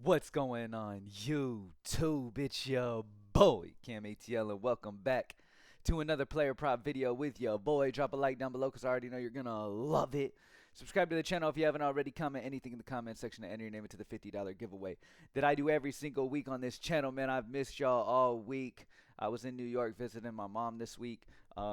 What's going on, YouTube? It's your boy, CamATL, and welcome back to another player prop video with your boy. Drop a like down below because I already know you're going to love it. Subscribe to the channel if you haven't already. Comment anything in the comment section to enter your name into the $50 giveaway that I do every single week on this channel. Man, I've missed y'all all week. I was in New York visiting my mom this week,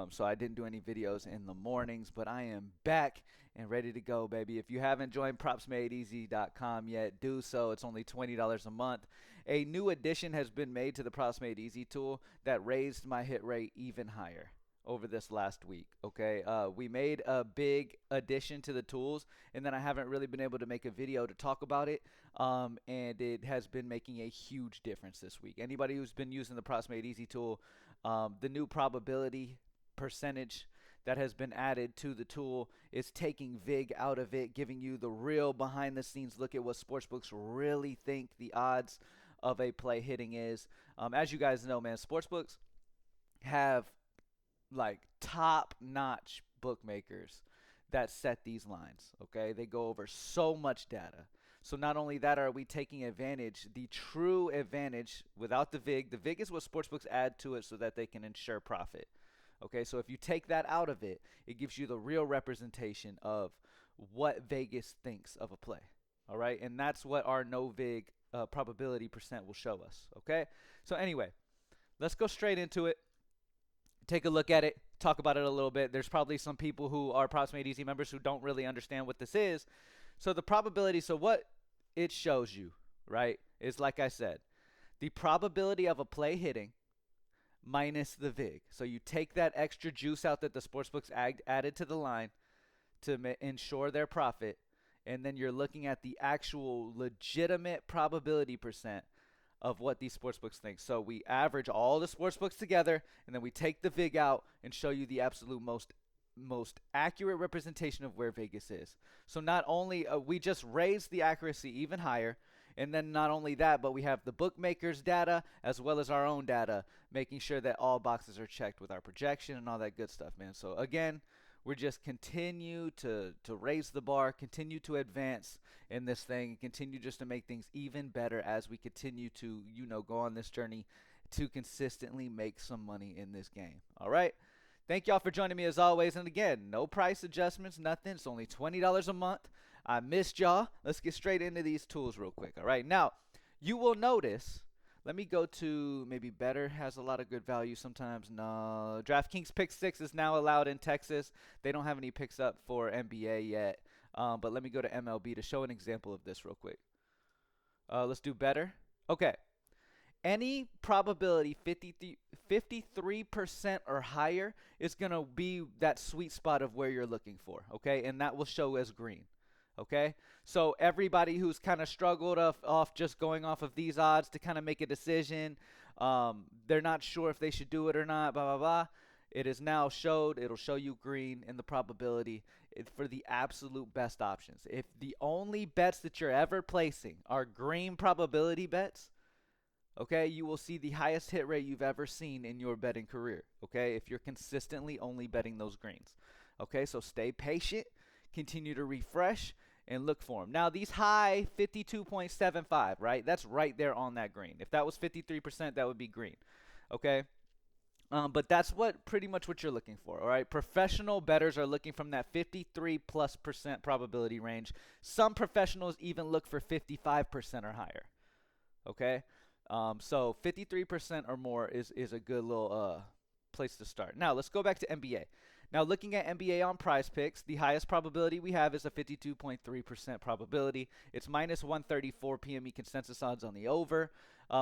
so I didn't do any videos in the mornings, but I am back and ready to go, baby. If you haven't joined propsmadeeasy.com yet, do so. It's only $20 a month. A new addition has been made to the Props Made Easy tool that raised my hit rate even higher over this last week. Okay, we made a big addition to the tools, and then I haven't really been able to make a video to talk about it, and it has been making a huge difference this week. Anybody who's been using the Props Made Easy tool, the new probability percentage that has been added to the tool is taking VIG out of it, giving you the real behind the scenes look at what sportsbooks really think the odds of a play hitting is. As you guys know, man, sportsbooks have like top-notch bookmakers that set these lines. Okay, they go over so much data. So not only that, are we taking advantage, the true advantage without the VIG. The VIG is what sportsbooks add to it so that they can ensure profit. Okay, so if you take that out of it, it gives you the real representation of what Vegas thinks of a play. All right, and that's what our no VIG probability percent will show us. Okay, so anyway, let's go straight into it. Take a look at it, talk about it a little bit. There's probably some people who are Props Made Easy members who don't really understand what this is. So the probability, so what it shows you, right, is like I said, the probability of a play hitting minus the VIG. So you take that extra juice out that the sportsbooks added to the line to ensure their profit, and then you're looking at the actual legitimate probability percent of what these sportsbooks think. So we average all the sportsbooks together, and then we take the VIG out and show you the absolute most accurate representation of where Vegas is. So not only we just raised the accuracy even higher, and then not only that, but we have the bookmakers data as well as our own data, making sure that all boxes are checked with our projection and all that good stuff, man. So again, we're just continue to raise the bar, continue to advance in this thing, and continue just to make things even better as we continue to, go on this journey to consistently make some money in this game. All right. Thank y'all for joining me as always. And again, no price adjustments, nothing. It's only $20 a month. I missed y'all. Let's get straight into these tools real quick. All right. Now, you will notice, let me go to maybe Better has a lot of good value sometimes. No, DraftKings Pick 6 is now allowed in Texas. They don't have any picks up for NBA yet. But let me go to MLB to show an example of this real quick. Let's do Better. Okay. Any probability 53% or higher is going to be that sweet spot of where you're looking for, okay? And that will show as green, okay? So everybody who's kind of struggled off just going off of these odds to kind of make a decision, they're not sure if they should do it or not, blah, blah, blah. It is now showed. It'll show you green in the probability for the absolute best options. If the only bets that you're ever placing are green probability bets, okay, you will see the highest hit rate you've ever seen in your betting career, okay, if you're consistently only betting those greens. Okay, so stay patient, continue to refresh, and look for them. Now, these high 52.75, right, that's right there on that green. If that was 53%, that would be green, okay? But that's pretty much what you're looking for, all right? Professional bettors are looking from that 53+% probability range. Some professionals even look for 55% or higher, okay? So 53% or more is a good little place to start. Now, let's go back to NBA. Now, looking at NBA on Prizepicks, the highest probability we have is a 52.3% probability. It's minus 134 PME consensus odds on the over.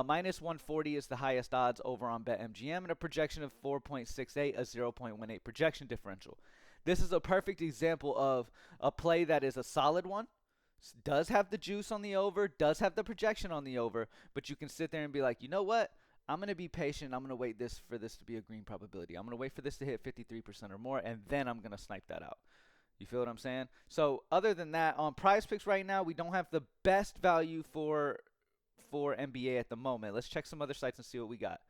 Minus 140 is the highest odds over on BetMGM, and a projection of 4.68, a 0.18 projection differential. This is a perfect example of a play that is a solid one. Does have the juice on the over, does have the projection on the over, but you can sit there and be like, you know what? I'm going to be patient. I'm going to wait for this to be a green probability. I'm going to wait for this to hit 53% or more, and then I'm going to snipe that out. You feel what I'm saying? So other than that, on Prizepicks right now, we don't have the best value for NBA at the moment. Let's check some other sites and see what we got.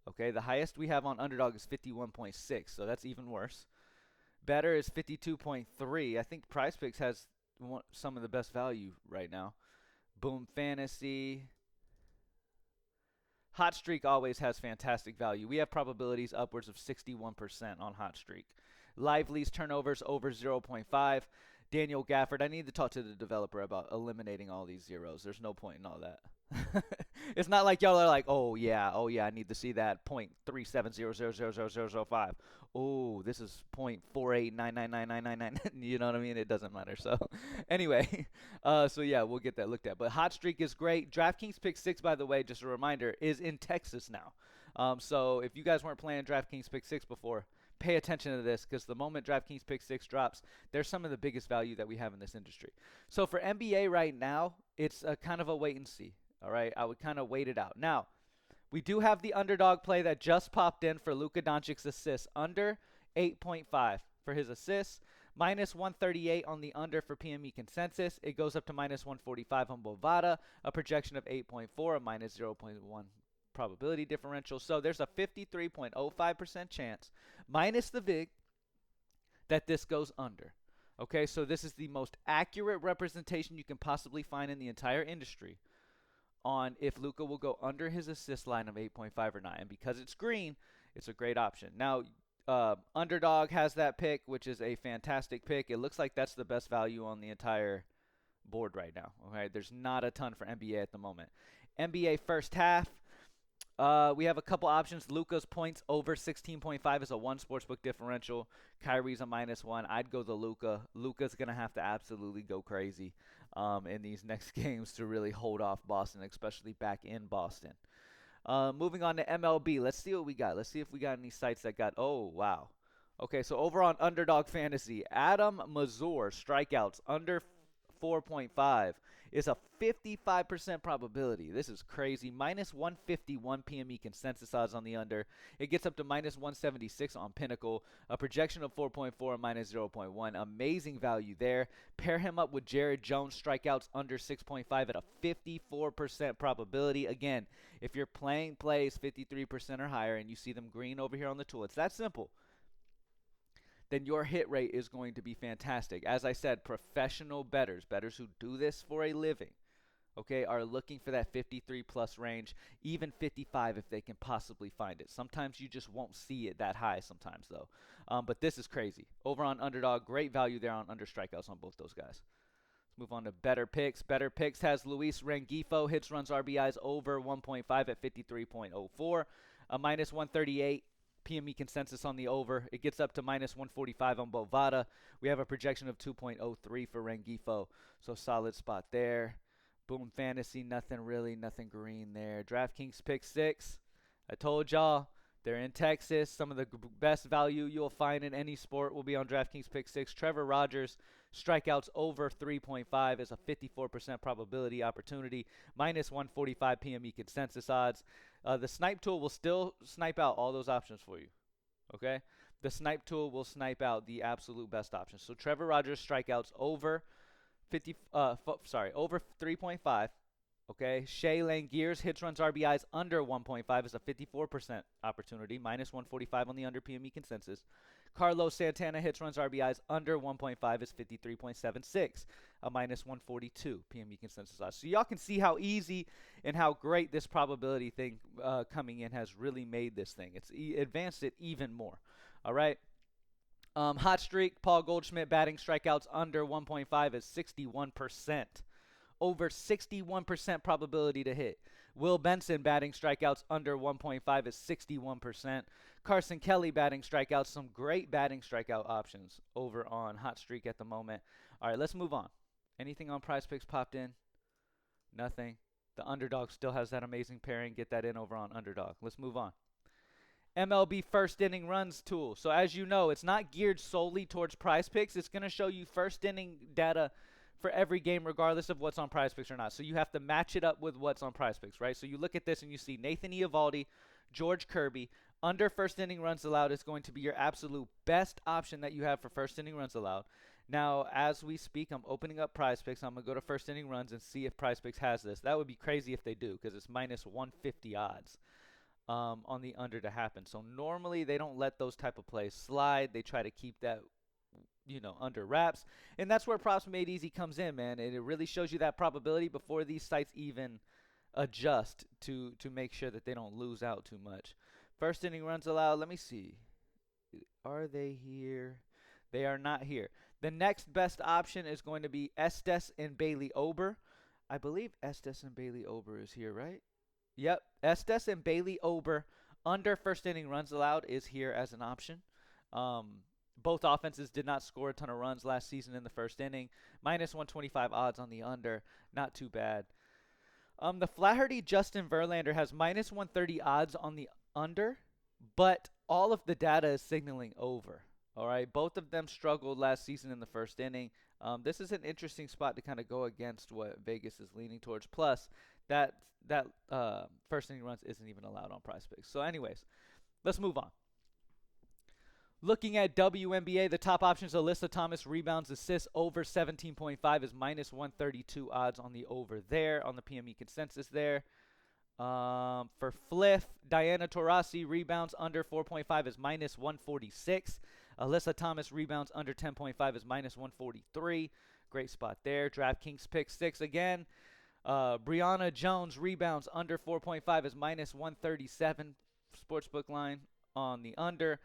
Okay, the highest we have on Underdog is 51.6, so that's even worse. Better is 52.3. I think Prizepicks has some of the best value right now. Boom Fantasy. Hot Streak always has fantastic value. We have probabilities upwards of 61% on Hot Streak. Lively's turnovers over 0.5. Daniel Gafford, I need to talk to the developer about eliminating all these zeros. There's no point in all that. It's not like y'all are like, oh yeah, I need to see that 0.37000005. Oh, this is 0.48999999. You know what I mean? It doesn't matter. So anyway, so yeah, we'll get that looked at. But Hot Streak is great. DraftKings Pick 6, by the way, just a reminder, is in Texas now. So if you guys weren't playing DraftKings Pick 6 before, pay attention to this, because the moment DraftKings Pick 6 drops, there's some of the biggest value that we have in this industry. So for NBA right now, it's a kind of a wait and see. All right, I would kind of wait it out. Now, we do have the underdog play that just popped in for Luka Doncic's assists, under 8.5 for his assists, minus 138 on the under for PME consensus. It goes up to minus 145 on Bovada, a projection of 8.4, a minus 0.1 probability differential. So there's a 53.05% chance, minus the VIG, that this goes under. Okay, so this is the most accurate representation you can possibly find in the entire industry on if Luka will go under his assist line of 8.5 or not. And because it's green, it's a great option. Now, Underdog has that pick, which is a fantastic pick. It looks like that's the best value on the entire board right now. Okay, there's not a ton for NBA at the moment. NBA first half, we have a couple options. Luka's points over 16.5 is a 1 sportsbook differential. Kyrie's a -1. I'd go the Luka. Luka's going to have to absolutely go crazy in these next games to really hold off Boston, especially back in Boston. Moving on to MLB. Let's see what we got. Let's see if we got any sites that got, oh, wow. Okay, so over on Underdog Fantasy, Adam Mazur strikeouts under 4.5 is a 55% probability. This is crazy. Minus 151 PME consensus odds on the under. It gets up to minus 176 on Pinnacle. A projection of 4.4 minus 0.1. Amazing value there. Pair him up with Jared Jones strikeouts under 6.5 at a 54% probability. Again, if you're playing plays 53% or higher and you see them green over here on the tool, it's that simple, then your hit rate is going to be fantastic. As I said, professional bettors who do this for a living, okay, are looking for that 53 plus range, even 55 if they can possibly find it. Sometimes you just won't see it that high sometimes though. But this is crazy. Over on Underdog, great value there on under strikeouts on both those guys. Let's move on to Better Picks. Better Picks has Luis Rengifo, hits, runs, RBIs over 1.5 at 53.04, a minus 138. PME consensus on the over. It gets up to minus 145 on Bovada. We have a projection of 2.03 for Rengifo. So solid spot there. Boom Fantasy, nothing green there. DraftKings Pick 6. I told y'all, they're in Texas. Some of the best value you'll find in any sport will be on DraftKings Pick 6. Trevor Rogers, strikeouts over 3.5 is a 54% probability opportunity. Minus 145 PME consensus odds. The snipe tool will still snipe out all those options for you, okay? The snipe tool will snipe out the absolute best options. So Trevor Rogers strikeouts over over 3.5, okay? Shea Langieres hits, runs, RBIs under 1.5 is a 54% opportunity, minus 145 on the under PME consensus. Carlos Santana hits, runs, RBIs under 1.5 is 53.76, a minus 142 PME consensus odds. So y'all can see how easy and how great this probability thing coming in has really made this thing. It's advanced it even more. All right. Hot streak, Paul Goldschmidt batting strikeouts under 1.5 is 61%. Over 61% probability to hit. Will Benson batting strikeouts under 1.5 is 61%. Carson Kelly batting strikeouts, some great batting strikeout options over on Hot Streak at the moment. All right, let's move on. Anything on Prizepicks popped in? Nothing. The Underdog still has that amazing pairing. Get that in over on Underdog. Let's move on. MLB first inning runs tool. So as you know, it's not geared solely towards Prizepicks. It's going to show you first inning data for every game regardless of what's on Prizepicks or not. So you have to match it up with what's on Prizepicks, right? So you look at this and you see Nathan Eovaldi, George Kirby, under first inning runs allowed is going to be your absolute best option that you have for first inning runs allowed. Now, as we speak, I'm opening up Prizepicks. I'm going to go to first inning runs and see if Prizepicks has this. That would be crazy if they do because it's minus 150 odds on the under to happen. So normally they don't let those type of plays slide. They try to keep that under wraps. And that's where Props Made Easy comes in, man. And it really shows you that probability before these sites even adjust to make sure that they don't lose out too much. First inning runs allowed. Let me see. Are they here? They are not here. The next best option is going to be Estes and Bailey Ober. I believe Estes and Bailey Ober is here, right? Yep. Estes and Bailey Ober under first inning runs allowed is here as an option. Both offenses did not score a ton of runs last season in the first inning. Minus 125 odds on the under. Not too bad. The Flaherty Justin Verlander has minus 130 odds on the under, but all of the data is signaling over. All right, both of them struggled last season in the first inning. This is an interesting spot to kind of go against what Vegas is leaning towards. Plus, that first inning runs isn't even allowed on Prizepicks. So, anyways, let's move on. Looking at WNBA, the top options: Alyssa Thomas rebounds, assists over 17.5 is minus 132 odds on the over there on the PME consensus there. For Fliff, Diana Taurasi rebounds under 4.5 is minus 146. Alyssa Thomas rebounds under 10.5 is minus 143. Great spot there. DraftKings pick 6 again. Brianna Jones rebounds under 4.5 is minus 137. Sportsbook line on the under.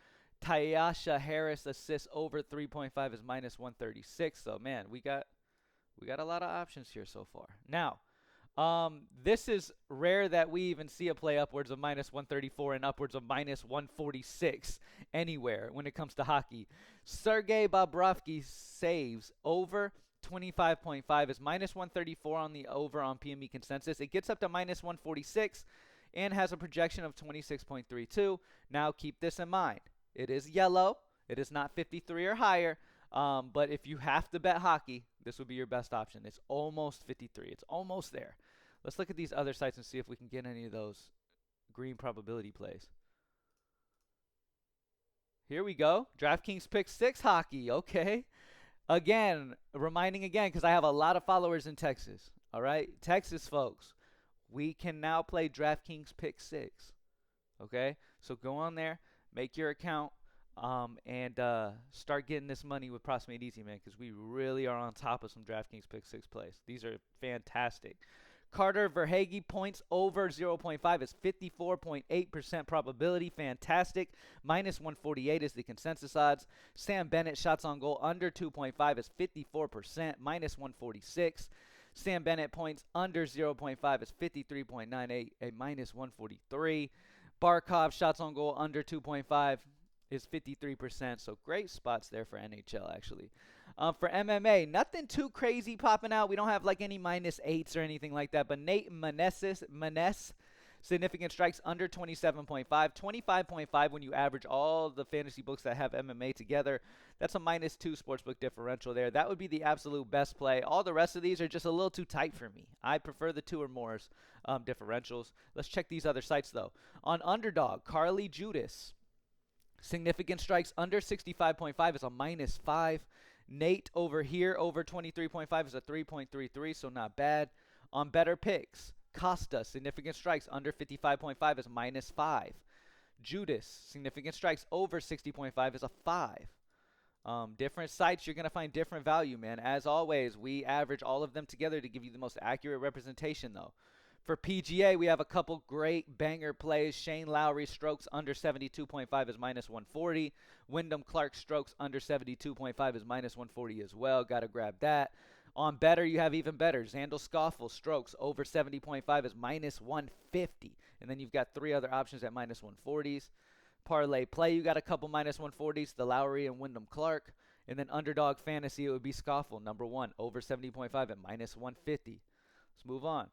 Tyasha Harris assists over 3.5 is minus 136. So man, we got a lot of options here so far. Now, this is rare that we even see a play upwards of minus 134 and upwards of minus 146 anywhere when it comes to hockey. Sergei Bobrovsky saves over 25.5 is minus 134 on the over on PME consensus. It gets up to minus 146 and has a projection of 26.32. Now keep this in mind. It is yellow. It is not 53 or higher. But if you have to bet hockey, this would be your best option. It's almost 53. It's almost there. Let's look at these other sites and see if we can get any of those green probability plays. Here we go. DraftKings pick 6 hockey. Okay. Again, reminding again, because I have a lot of followers in Texas. All right. Texas folks, we can now play DraftKings pick 6. Okay. So go on there, make your account. And start getting this money with Props Made Easy, man, because we really are on top of some DraftKings Pick 6 plays. These are fantastic. Carter Verhaeghe points over 0.5 is 54.8% probability. Fantastic. Minus 148 is the consensus odds. Sam Bennett shots on goal under 2.5 is 54%. Minus 146. Sam Bennett points under 0.5 is 53.98, a minus 143. Barkov shots on goal under 2.5 is 53%. So great spots there for NHL, actually. For MMA, nothing too crazy popping out. We don't have like any minus 8s or anything like that. But Nate Maness, significant strikes under 27.5. 25.5 when you average all the fantasy books that have MMA together. That's a minus 2 sportsbook differential there. That would be the absolute best play. All the rest of these are just a little too tight for me. I prefer the 2 or more differentials. Let's check these other sites, though. On Underdog, Carly Judas. Significant strikes under 65.5 is a minus 5. Nate over here over 23.5 is a 3.33, so not bad. On Better Picks, Costa, significant strikes under 55.5 is minus 5. Judas, significant strikes over 60.5 is a 5. Different sites, you're going to find different value, man. As always, we average all of them together to give you the most accurate representation, though. For PGA, we have a couple great banger plays. Shane Lowry strokes under 72.5 is minus 140. Wyndham Clark strokes under 72.5 is minus 140 as well. Got to grab that. On Better, you have even better. Xandel Scoffle strokes over 70.5 is minus 150. And then you've got 3 other options at minus 140s. Parlay Play, you got a couple minus 140s, the Lowry and Wyndham Clark. And then Underdog Fantasy, it would be Scoffle, number 1, over 70.5 at minus 150. Let's move on.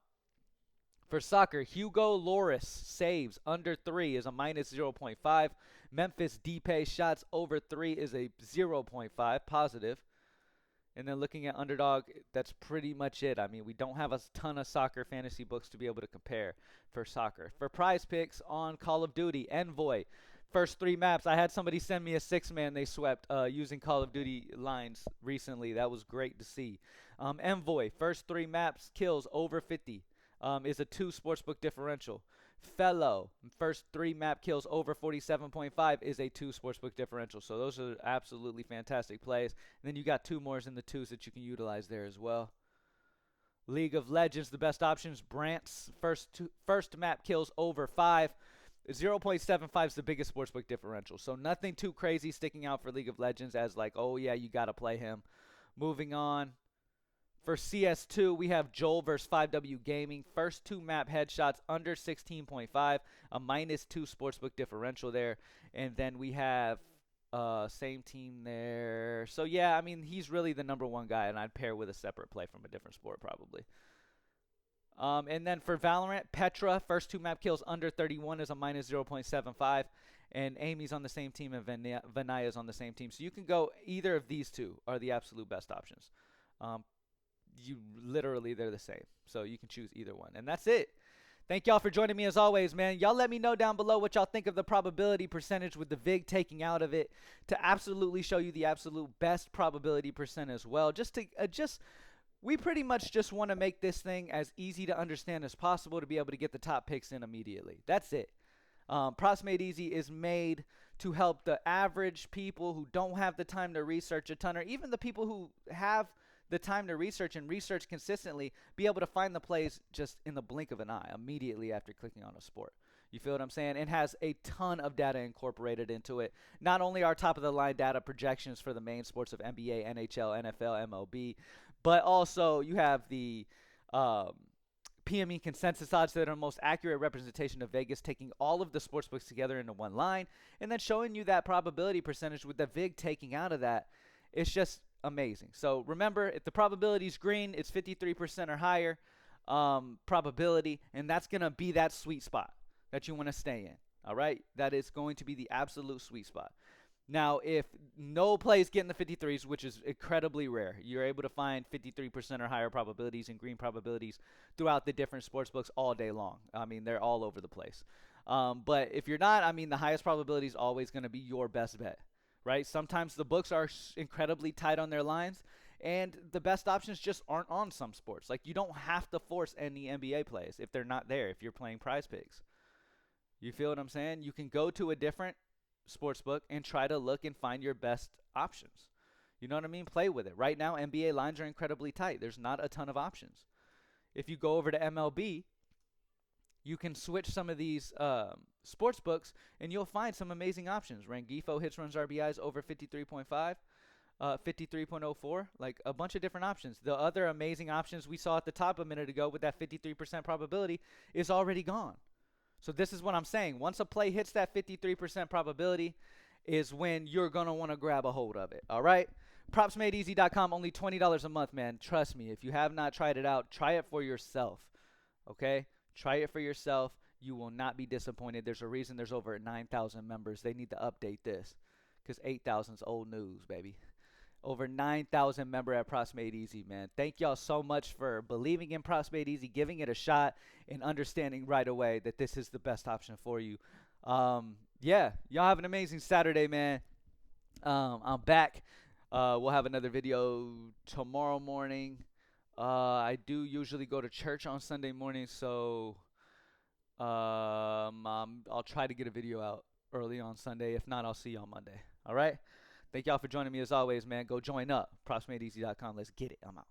For soccer, Hugo Lloris saves under 3 is a minus 0.5. Memphis Depay shots over 3 is a 0.5 positive. And then looking at Underdog, that's pretty much it. I mean, we don't have a ton of soccer fantasy books to be able to compare for soccer. For Prizepicks on Call of Duty, Envoy, first 3 maps. I had somebody send me a 6-man they swept using Call of Duty lines recently. That was great to see. Envoy, first 3 maps, kills over 50. is a 2 sportsbook differential. Fellow, first 3 map kills over 47.5 is a 2 sportsbook differential. So those are absolutely fantastic plays. And then you got 2 more in the 2s that you can utilize there as well. League of Legends, the best options. Brant's first map kills over 5. 0.75 is the biggest sportsbook differential. So nothing too crazy sticking out for League of Legends as like, oh yeah, you got to play him. Moving on. For CS2, we have Joel versus 5W Gaming. First 2 map headshots under 16.5. A -2 sportsbook differential there. And then we have same team there. So yeah, I mean, he's really the #1 guy, and I'd pair with a separate play from a different sport probably. And then for Valorant, Petra, first 2 map kills under 31 is a -0.75. And Amy's on the same team, and Vanaya's on the same team. So you can go either of these 2 are the absolute best options. They're the same. So you can choose either one. And that's it. Thank y'all for joining me as always, man. Y'all let me know down below what y'all think of the probability percentage with the VIG taking out of it to absolutely show you the absolute best probability percent as well. We pretty much just want to make this thing as easy to understand as possible to be able to get the top picks in immediately. That's it. Props Made Easy is made to help the average people who don't have the time to research a ton, or even the people who have the time to research and research consistently, be able to find the plays just in the blink of an eye immediately after clicking on a sport. You feel what I'm saying? It has a ton of data incorporated into it. Not only our top of the line data projections for the main sports of NBA, NHL, NFL, MLB, but also you have the PME consensus odds that are the most accurate representation of Vegas, taking all of the sports books together into one line and then showing you that probability percentage with the VIG taking out of that. It's just amazing. So remember, if the probability is green, it's 53% or higher probability, and that's going to be that sweet spot that you want to stay in. All right? That is going to be the absolute sweet spot. Now, if no plays get in the 53s, which is incredibly rare, you're able to find 53% or higher probabilities and green probabilities throughout the different sports books all day long. I mean, they're all over the place. But if you're not, I mean, the highest probability is always going to be your best bet. Right? Sometimes the books are incredibly tight on their lines, and the best options just aren't on some sports. Like, you don't have to force any NBA plays if they're not there if you're playing Prizepicks. You feel what I'm saying? You can go to a different sports book and try to look and find your best options. You know what I mean? Play with it. Right now, NBA lines are incredibly tight. There's not a ton of options. If you go over to MLB, you can switch some of these sports books, and you'll find some amazing options. Rangifo hits, runs, RBIs over 53.5, 53.04, like a bunch of different options. The other amazing options we saw at the top a minute ago with that 53% probability is already gone. So this is what I'm saying. Once a play hits that 53% probability is when you're going to want to grab a hold of it. All right? PropsMadeEasy.com, only $20 a month, man. Trust me. If you have not tried it out, try it for yourself. Okay? Try it for yourself. You will not be disappointed. There's a reason there's over 9,000 members. They need to update this because 8,000 is old news, baby. Over 9,000 member at Props Made Easy, man. Thank y'all so much for believing in Props Made Easy, giving it a shot, and understanding right away that this is the best option for you. Yeah, y'all have an amazing Saturday, man. I'm back. We'll have another video tomorrow morning. I do usually go to church on Sunday morning, so I'll try to get a video out early on Sunday. If not, I'll see you on Monday. All right? Thank y'all for joining me as always, man. Go join up. PropsMadeEasy.com. Let's get it. I'm out.